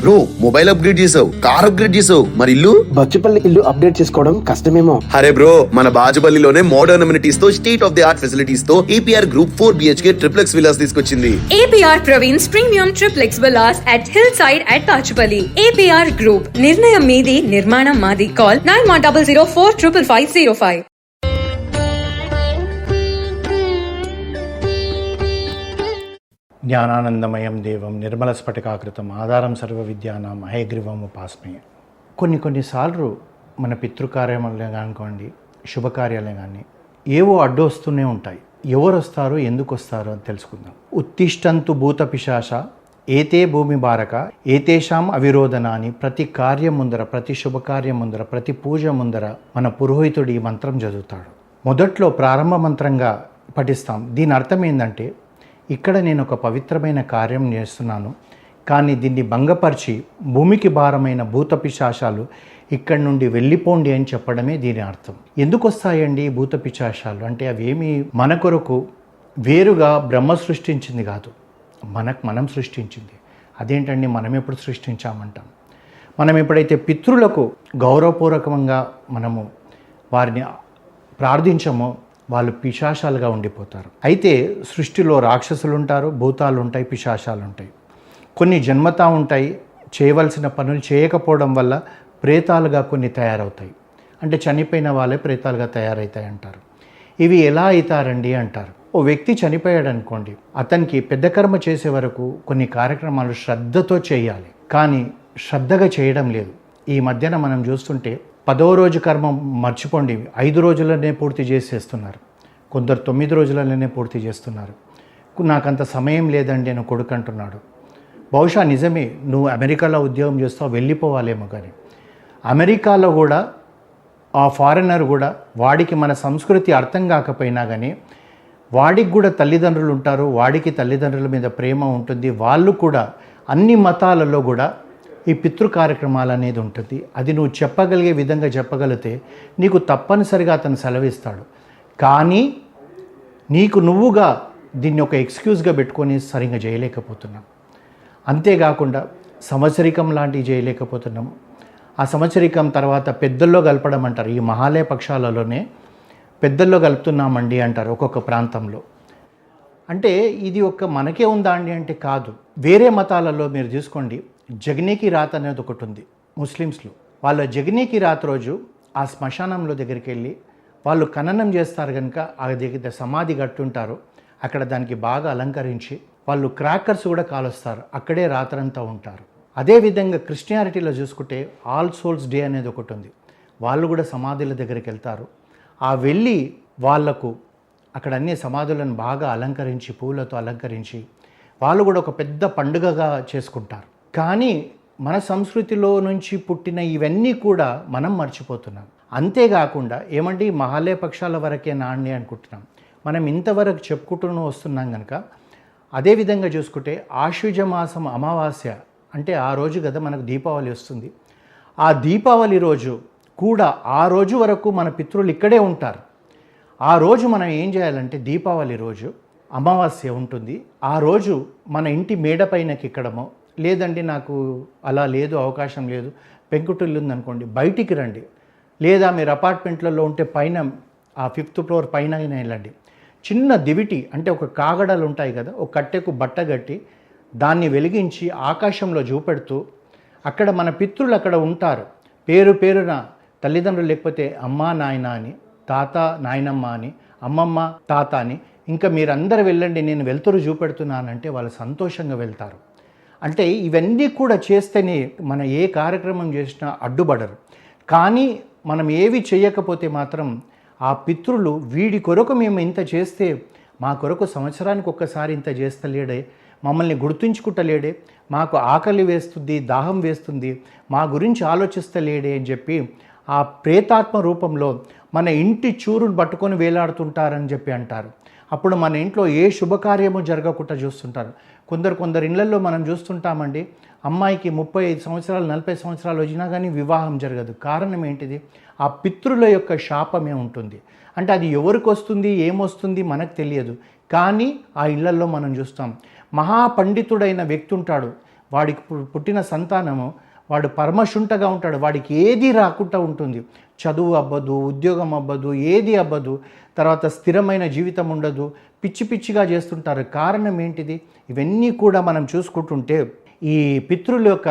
Bro mobile upgrade చేసావు, car upgrade చేసావు, మరి ఇల్లు? బచ్చుపల్లి ఇల్లు అప్డేట్ చేసుకోవడం కష్టమేమో. అరే బ్రో, మన బాజుపల్లిలోనే మోడర్న్ అమ్యూనిటీస్ తో, state of the art facilities తో APR Group 4 BHK triplex villas తీసుకొచ్చింది. APR Praveen's Premium Triplex Villas at Hillside at Bachupalli. APR Group, నిర్ణయం మీది, నిర్మాణం మాది. Call 9100455505. జ్ఞానానందమయం దేవం నిర్మల స్ఫటికాకృతం ఆధారం సర్వ విద్యానాం హయగ్రీవం ఉపాస్మయ. కొన్నిసార్లు మన పితృకార్యాలయం కానివ్వండి, శుభకార్యాలయం కానీ ఏవో అడ్డు వస్తూనే ఉంటాయి. ఎవరు వస్తారో, ఎందుకు వస్తారో అని తెలుసుకుందాం. ఉత్తిష్టంతు భూత పిశాచ ఏతే భూమి బారక ఏతేషాం అవిరోధన అని ప్రతి కార్యం ముందర, ప్రతి శుభకార్యం ముందర, ప్రతి పూజ ముందర మన పురోహితుడు ఈ మంత్రం చదువుతాడు. మొదట్లో ప్రారంభ మంత్రంగా పఠిస్తాం. దీని అర్థం ఏంటంటే, ఇక్కడ నేను ఒక పవిత్రమైన కార్యం చేస్తున్నాను, కానీ దీన్ని భంగపరిచి భూమికి భారమైన భూత పిశాచాలు ఇక్కడి నుండి వెళ్ళిపోండి అని చెప్పడమే దీని అర్థం. ఎందుకు వస్తాయండి భూత పిశాచాలు అంటే, అవేమి మన కొరకు వేరుగా బ్రహ్మ సృష్టించింది కాదు, మనం సృష్టించింది. అదేంటండి, మనం ఎప్పుడు సృష్టించామంటాం. మనం ఎప్పుడైతే పితృలకు గౌరవపూర్వకంగా మనము వారిని ప్రార్థించమో వాళ్ళు పిశాచాలుగా ఉండిపోతారు. అయితే సృష్టిలో రాక్షసులు ఉంటారు, భూతాలు ఉంటాయి, పిశాచాలు ఉంటాయి. కొన్ని జన్మతా ఉంటాయి, చేయవలసిన పనులు చేయకపోవడం వల్ల ప్రేతాలుగా కొన్ని తయారవుతాయి. అంటే చనిపోయిన వాళ్ళే ప్రేతాలుగా తయారవుతాయి అంటారు. ఇవి ఎలా అవుతారండి అంటారు. ఓ వ్యక్తి చనిపోయాడు అనుకోండి, అతనికి పెద్ద కర్మ చేసే వరకు కొన్ని కార్యక్రమాలు శ్రద్ధతో చేయాలి, కానీ శ్రద్ధగా చేయడం లేదు. ఈ మధ్యన మనం చూస్తుంటే 10వ రోజు కర్మ మర్చిపోండి, 5 రోజులనే పూర్తి చేసేస్తున్నారు. కొందరు 9 రోజులలోనే పూర్తి చేస్తున్నారు. నాకంత సమయం లేదండి అని కొడుకు అంటున్నాడు. బహుశా నిజమే, నువ్వు అమెరికాలో ఉద్యోగం చేస్తావు, వెళ్ళిపోవాలేమో. కానీ అమెరికాలో కూడా ఆ ఫారినర్ కూడా వాడికి మన సంస్కృతి అర్థం కాకపోయినా కానీ వాడికి కూడా తల్లిదండ్రులు ఉంటారు, వాడికి తల్లిదండ్రుల మీద ప్రేమ ఉంటుంది. వాళ్ళు కూడా అన్ని మతాలలో కూడా ఈ పితృ కార్యక్రమాలు అనేది ఉంటుంది. అది నువ్వు చెప్పగలిగే విధంగా చెప్పగలిగితే నీకు తప్పనిసరిగా అతను సెలవిస్తాడు. కానీ నీకు నువ్వుగా దీన్ని ఒక ఎక్స్క్యూజ్గా పెట్టుకొని సరిగ్గా చేయలేకపోతున్నాం. అంతేకాకుండా సంవత్సరికం లాంటివి చేయలేకపోతున్నాం. ఆ సంవత్సరికం తర్వాత పెద్దల్లో కలపడం అంటారు. ఈ మహాలయ పక్షాలలోనే పెద్దల్లో కలుపుతున్నామండి అంటారు ఒక్కొక్క ప్రాంతంలో. అంటే ఇది ఒక మనకే ఉందా అండి అంటే కాదు. వేరే మతాలలో మీరు చూసుకోండి, జగనీకి రాత్ అనేది ఒకటి ఉంది ముస్లిమ్స్లో. వాళ్ళ జగనీకి రాత్ రోజు ఆ శ్మశానంలో దగ్గరికి వెళ్ళి వాళ్ళు ఖననం చేస్తారు కనుక ఆ దగ్గర సమాధి కట్టుంటారు, అక్కడ దానికి బాగా అలంకరించి వాళ్ళు క్రాకర్స్ కూడా కాలుస్తారు, అక్కడే రాత్రంతా ఉంటారు. అదేవిధంగా క్రిస్టియానిటీలో చూసుకుంటే ఆల్ సోల్స్ డే అనేది ఒకటి ఉంది. వాళ్ళు కూడా సమాధుల దగ్గరికి వెళ్తారు. ఆ వెళ్ళి వాళ్లకు అక్కడ అన్ని సమాధులను బాగా అలంకరించి, పూలతో అలంకరించి వాళ్ళు కూడా ఒక పెద్ద పండుగగా చేసుకుంటారు. కానీ మన సంస్కృతిలో నుంచి పుట్టిన ఇవన్నీ కూడా మనం మర్చిపోతున్నాం. అంతేకాకుండా ఏమంటే ఈ మహాలయ పక్షాల వరకే నాణ్య అనుకుంటున్నాం. మనం ఇంతవరకు చెప్పుకుంటూ వస్తున్నాం కనుక అదేవిధంగా చూసుకుంటే ఆశ్వయుజ మాసం అమావాస్య అంటే ఆ రోజు కదా మనకు దీపావళి వస్తుంది. ఆ దీపావళి రోజు కూడా ఆ రోజు వరకు మన పితృలు ఇక్కడే ఉంటారు. ఆ రోజు మనం ఏం చేయాలంటే దీపావళి రోజు అమావాస్య ఉంటుంది, ఆ రోజు మన ఇంటి మేడ పైనకి ఎక్కడమో, లేదండి నాకు అలా లేదు, అవకాశం లేదు, పెంకుటిల్లు ఉందనుకోండి, బయటికి రండి. లేదా మీరు అపార్ట్మెంట్లలో ఉంటే పైన ఆ 5th ఫ్లోర్ పైన వెళ్ళండి. చిన్న దివిటి అంటే ఒక కాగడాలు ఉంటాయి కదా, ఒక కట్టెకు బట్ట కట్టి దాన్ని వెలిగించి ఆకాశంలో చూపెడుతూ అక్కడ మన పితృలు అక్కడ ఉంటారు. పేరు పేరున తల్లిదండ్రులు లేకపోతే అమ్మ నాయన అని, తాత నాయనమ్మ అని, అమ్మమ్మ తాత అని, ఇంకా మీరందరూ వెళ్ళండి నేను వెళ్తురు చూపెడుతున్నానంటే వాళ్ళు సంతోషంగా వెళ్తారు. అంటే ఇవన్నీ కూడా చేస్తేనే మన ఏ కార్యక్రమం చేసినా అడ్డుపడరు. కానీ మనం ఏవి చేయకపోతే మాత్రం ఆ పితృలు వీడి కొరకు మేము ఇంత చేస్తే మా కొరకు సంవత్సరానికి ఒక్కసారి ఇంత చేస్తలేడే, మమ్మల్ని గుర్తుంచుకుంటలేడే, మాకు ఆకలి వేస్తుంది, దాహం వేస్తుంది, మా గురించి ఆలోచిస్తలేడే అని చెప్పి ఆ ప్రేతాత్మ రూపంలో మన ఇంటి చూరును పట్టుకొని వేలాడుతుంటారని చెప్పి అంటారు. అప్పుడు మన ఇంట్లో ఏ శుభకార్యము జరగకుండా చూస్తుంటారు. కొందరు ఇళ్లలో మనం చూస్తుంటామండి, అమ్మాయికి 35 సంవత్సరాలు 40 సంవత్సరాలు వచ్చినా కానీ వివాహం జరగదు. కారణం ఏంటిది? ఆ పితృల యొక్క శాపమే ఉంటుంది. అంటే అది ఎవరికి వస్తుంది, ఏమొస్తుంది మనకు తెలియదు. కానీ ఆ ఇళ్లలో మనం చూస్తాం, మహాపండితుడైన వ్యక్తి ఉంటాడు, వాడికి పుట్టిన సంతానము వాడు పరమశుంఠగా ఉంటాడు, వాడికి ఏది రాకుండా ఉంటుంది. చదువు అవ్వదు, ఉద్యోగం అవ్వదు, ఏది అవ్వదు, తర్వాత స్థిరమైన జీవితం ఉండదు, పిచ్చి పిచ్చిగా చేస్తుంటారు. కారణం ఏంటిది? ఇవన్నీ కూడా మనం చూసుకుంటుంటే ఈ పితృల యొక్క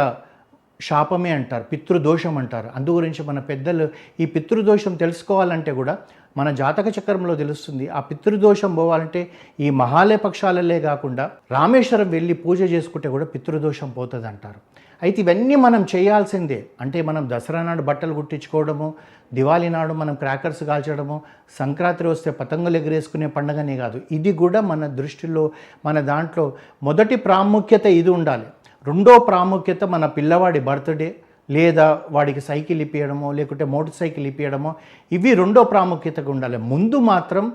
శాపమే అంటారు, పితృదోషం అంటారు. అందు గురించి మన పెద్దలు ఈ పితృదోషం తెలుసుకోవాలంటే కూడా మన జాతక చక్రంలో తెలుస్తుంది. ఆ పితృదోషం పోవాలంటే ఈ మహాలయ పక్షాలలే కాకుండా రామేశ్వరం వెళ్ళి పూజ చేసుకుంటే కూడా పితృదోషం పోతుంది అంటారు. అయితే ఇవన్నీ మనం చేయాల్సిందే. అంటే మనం దసరా నాడు బట్టలు కుట్టించుకోవడము, దివాళీ నాడు మనం క్రాకర్స్ కాల్చడము, సంక్రాంతి వస్తే పతంగులు ఎగరేసుకునే పండుగనే కాదు. ఇది కూడా మన దృష్టిలో మన దాంట్లో మొదటి ప్రాముఖ్యత ఇది ఉండాలి. రెండో ప్రాముఖ్యత మన పిల్లవాడి బర్త్డే లేదా వాడికి సైకిల్ ఇప్పించడమో లేకుంటే మోటార్ సైకిల్ ఇప్పించడమో, ఇవి రెండో ప్రాముఖ్యతగా ఉండాలి. ముందు మాత్రం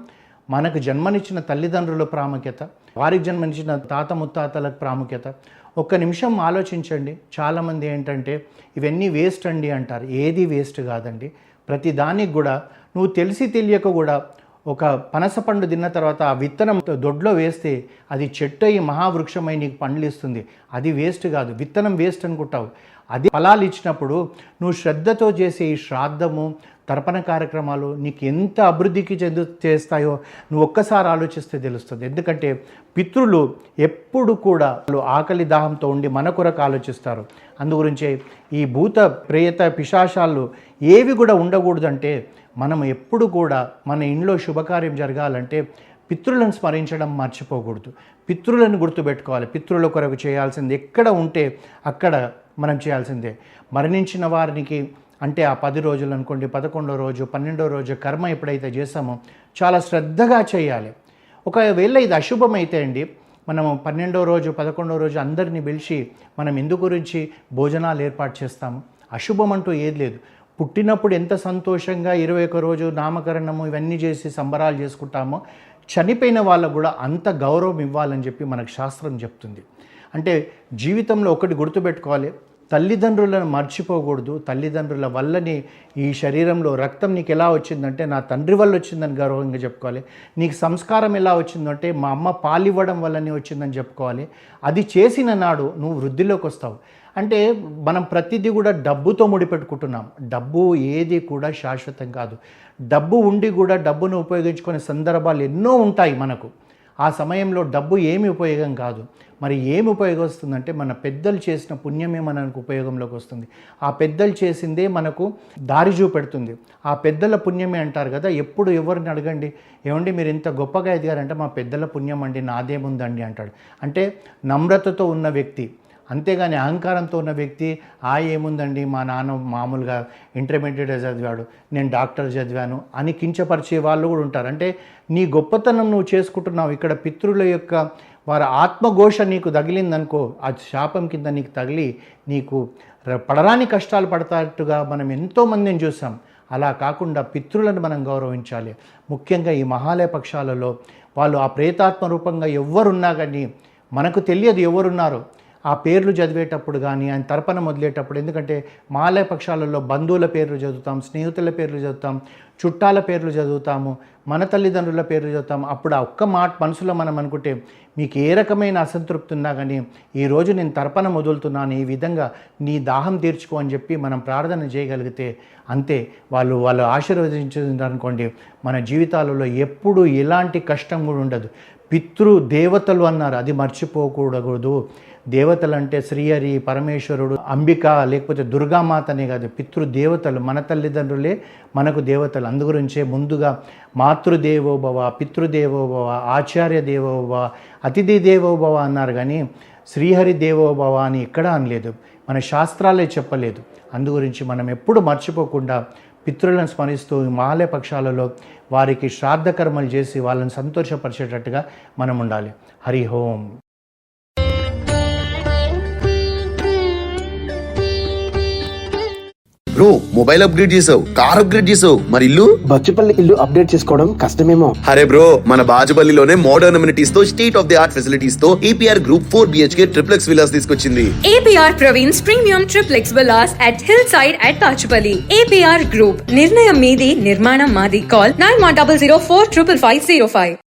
మనకు జన్మనిచ్చిన తల్లిదండ్రుల ప్రాముఖ్యత, వారికి జన్మనిచ్చిన తాత ముత్తాతలకు ప్రాముఖ్యత. ఒక్క నిమిషం ఆలోచించండి. చాలామంది ఏంటంటే ఇవన్నీ వేస్ట్ అండి అంటారు. ఏది వేస్ట్ కాదండి. ప్రతి దానికి కూడా నువ్వు తెలిసి తెలియక కూడా ఒక పనసపండు తిన్న తర్వాత ఆ విత్తనం దొడ్లో వేస్తే అది చెట్టు అయ్యి మహావృక్షమై నీకు పండ్లు ఇస్తుంది. అది వేస్ట్ కాదు. విత్తనం వేస్ట్ అనుకుంటావు. అది ఫలాలు ఇచ్చినప్పుడు నువ్వు శ్రద్ధతో చేసే ఈ శ్రాద్ధము, తర్పణ కార్యక్రమాలు నీకు ఎంత అభివృద్ధికి చేస్తాయో నువ్వు ఒక్కసారి ఆలోచిస్తే తెలుస్తుంది. ఎందుకంటే పితృలు ఎప్పుడు కూడా ఆకలి దాహంతో ఉండి మన కొరకు ఆలోచిస్తారు. అందుగురించే ఈ భూత ప్రేత పిశాచాలు ఏవి కూడా ఉండకూడదంటే మనం ఎప్పుడు కూడా మన ఇంట్లో శుభకార్యం జరగాలంటే పితృలను స్మరించడం మర్చిపోకూడదు. పితృలను గుర్తుపెట్టుకోవాలి. పితృల కొరకు చేయాల్సింది ఎక్కడ ఉంటే అక్కడ మనం చేయాల్సిందే. మరణించిన వారికి అంటే ఆ 10 రోజులు అనుకోండి, 11వ రోజు 12వ రోజు కర్మ ఎప్పుడైతే చేస్తామో చాలా శ్రద్ధగా చేయాలి. ఒకవేళ ఇది అశుభమైతే అండి, మనము 12వ రోజు 11వ రోజు అందరినీ పిలిచి మనం ఎందు గురించి భోజనాలు ఏర్పాటు చేస్తాము. అశుభం అంటూ ఏది లేదు. పుట్టినప్పుడు ఎంత సంతోషంగా 21 రోజు నామకరణము ఇవన్నీ చేసి సంబరాలు చేసుకుంటామో, చనిపోయిన వాళ్ళకు కూడా అంత గౌరవం ఇవ్వాలని చెప్పి మనకు శాస్త్రం చెప్తుంది. అంటే జీవితంలో ఒకటి గుర్తుపెట్టుకోవాలి, తల్లిదండ్రులను మర్చిపోకూడదు. తల్లిదండ్రుల వల్లనే ఈ శరీరంలో రక్తం నీకు ఎలా వచ్చిందంటే నా తండ్రి వల్ల వచ్చిందని గౌరవంగా చెప్పుకోవాలి. నీకు సంస్కారం ఎలా వచ్చిందంటే మా అమ్మ పాలివ్వడం వల్లనే వచ్చిందని చెప్పుకోవాలి. అది చేసిన నాడు నువ్వు వృద్ధిలోకి వస్తావు. అంటే మనం ప్రతిదీ కూడా డబ్బుతో ముడిపెట్టుకుంటున్నాం. డబ్బు ఏది కూడా శాశ్వతం కాదు. డబ్బు ఉండి కూడా డబ్బును ఉపయోగించుకునే సందర్భాలు ఎన్నో ఉంటాయి మనకు. ఆ సమయంలో డబ్బు ఏమి ఉపయోగం కాదు. మరి ఏమి ఉపయోగం వస్తుందంటే మన పెద్దలు చేసిన పుణ్యమే మనకు ఉపయోగంలోకి వస్తుంది. ఆ పెద్దలు చేసిందే మనకు దారి చూపెడుతుంది. ఆ పెద్దల పుణ్యమే అంటారు కదా. ఎప్పుడు ఎవరిని అడగండి, ఏమండి మీరు ఇంత గొప్పగా ఎదిగారంటే మా పెద్దల పుణ్యం అండి, నాదేముందండి అంటాడు. అంటే నమ్రతతో ఉన్న వ్యక్తి. అంతేగాని అహంకారంతో ఉన్న వ్యక్తి ఏముందండి మా నాన్న మామూలుగా ఇంటర్మీడియట్ చదివాడు, నేను డాక్టర్ చదివాను అని కించపరిచే వాళ్ళు కూడా ఉంటారు. అంటే నీ గొప్పతనం నువ్వు చేసుకుంటున్నావు. ఇక్కడ పితృల యొక్క వారి ఆత్మఘోష నీకు తగిలిందనుకో, ఆ శాపం కింద నీకు తగిలి నీకు పడరాని కష్టాలు పడతాట్టుగా మనం ఎంతోమందిని చూసాం. అలా కాకుండా పితృలను మనం గౌరవించాలి. ముఖ్యంగా ఈ మహాలయ పక్షాలలో వాళ్ళు ఆ ప్రేతాత్మ రూపంగా ఎవరున్నా కానీ మనకు తెలియదు ఎవరున్నారో. ఆ పేర్లు చదివేటప్పుడు కానీ ఆయన తర్పణ మొదలేటప్పుడు, ఎందుకంటే మహాలయ పక్షాలలో బంధువుల పేర్లు చదువుతాం, స్నేహితుల పేర్లు చదువుతాం, చుట్టాల పేర్లు చదువుతాము, మన తల్లిదండ్రుల పేర్లు చదువుతాం. అప్పుడు ఆ ఒక్క మాట మనసులో మనం అనుకుంటే మీకు ఏ రకమైన అసంతృప్తి ఉన్నా కానీ ఈరోజు నేను తర్పణ మొదలుతున్నాను, ఈ విధంగా నీ దాహం తీర్చుకో అని చెప్పి మనం ప్రార్థన చేయగలిగితే అంతే. వాళ్ళు ఆశీర్వదించారనుకోండి, మన జీవితాలలో ఎప్పుడు ఎలాంటి కష్టం కూడా ఉండదు. పితృ దేవతలు అన్నారు, అది మర్చిపోకూడదు. దేవతలు అంటే శ్రీహరి, పరమేశ్వరుడు, అంబిక లేకపోతే దుర్గామాతనే కాదు, పితృదేవతలు మన తల్లిదండ్రులే మనకు దేవతలు. అందుగురించే ముందుగా మాతృదేవోభవ, పితృదేవోభవ, ఆచార్య దేవోభవ, అతిథి దేవోభవ అన్నారు. కానీ శ్రీహరి దేవోభవ అని ఎక్కడా అనలేదు, మన శాస్త్రాలే చెప్పలేదు. అందుగురించి మనం ఎప్పుడు మర్చిపోకుండా పితృలను స్మరిస్తూ మహాలయ పక్షాలలో వారికి శ్రాద్ధ కర్మలు చేసి వాళ్ళని సంతోషపరిచేటట్టుగా మనం ఉండాలి. హరి ఓం. బ్రో మొబైల్ అప్గ్రేడ్ చేసావు, కార్ అప్గ్రేడ్ చేసావు, మరి ఇల్లు? బచ్చుపల్లి ఇల్లు అప్డేట్ చేసుకోవడం కష్టమేమో. అరే బ్రో, మన బాజుపల్లిలోనే మోడర్న్ అమ్యూనిటీస్ తో state of the art facilities తో APR Group 4 BHK triplex villas తీసుకొచ్చింది. APR Praveen's Premium Triplex Villas at Hillside at Pachupalli. APR Group, నిర్ణయం మీది, నిర్మాణం మాది. Call 9100455505.